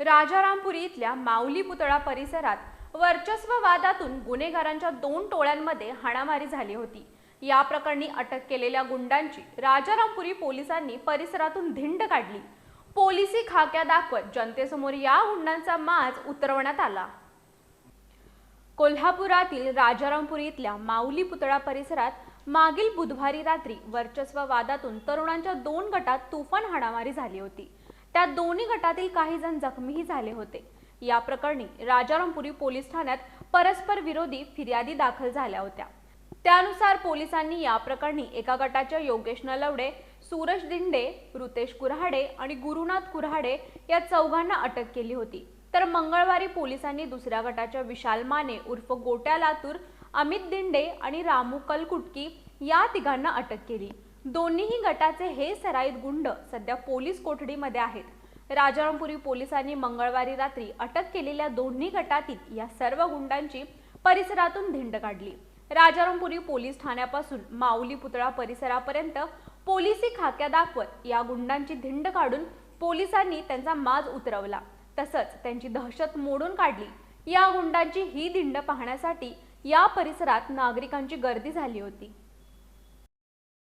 राजारामपुरी इथल्या माऊली पुतळा परिसरात वर्चस्व वादातून गुन्हेगारांच्या 2 टोळ्यांमध्ये हाणामारी झाली होती। या प्रकरणी अटक केलेल्या गुंडांची राजारामपुरी पोलिसांनी परिसरातून धिंड काढली। पोलिसी खाक्या दाखवत जनतेसमोर या गुंडांचा माज उतरवण्यात आला। कोल्हापुरातील राजारामपुरी इथल्या माऊली पुतळा परिसरात मागील बुधवारी रात्री वर्चस्व वादातून तरुणांच्या 2 गटात तुफान हाणामारी झाली होती। त्या दोन्ही गटातील काही जण जखमीही झाले होते। या प्रकरणी राजारामपुरी पोलीस ठाण्यात परस्पर विरोधी फिर्यादी दाखल झाल्या होत्या। त्यानुसार पोलिसांनी या प्रकरणी एका गटाच्या योगेश नलवडे, सूरज दिंडे, रुतेश कुऱ्हाडे आणि गुरुनाथ कुऱ्हाडे या 4घांना अटक केली होती। तर मंगळवारी पोलिसांनी दुसऱ्या गटाच्या विशाल माने उर्फ गोट्या लातूर, अमित दिंडे आणि रामू कलकुटकी या 3घांना अटक केली। दोन्हीही गटाचे हे सराईत गुंड सध्या पोलीस कोठडीमध्ये आहेत। राजारामपुरी पोलिसांनी मंगळवारी रात्री अटक केलेल्या दोन्ही गटातील या सर्व गुंडांची परिसरातून धिंड काढली। राजारामपुरी पोलीस ठाण्यापासून माऊली पुतळा परिसरापर्यंत पोलिसी खाक्या दाखवत या गुंडांची धिंड काढून पोलिसांनी त्यांचा माज उतरवला, तसंच त्यांची दहशत मोडून काढली। या गुंडांची ही धिंड पाहण्यासाठी या परिसरात नागरिकांची गर्दी झाली होती।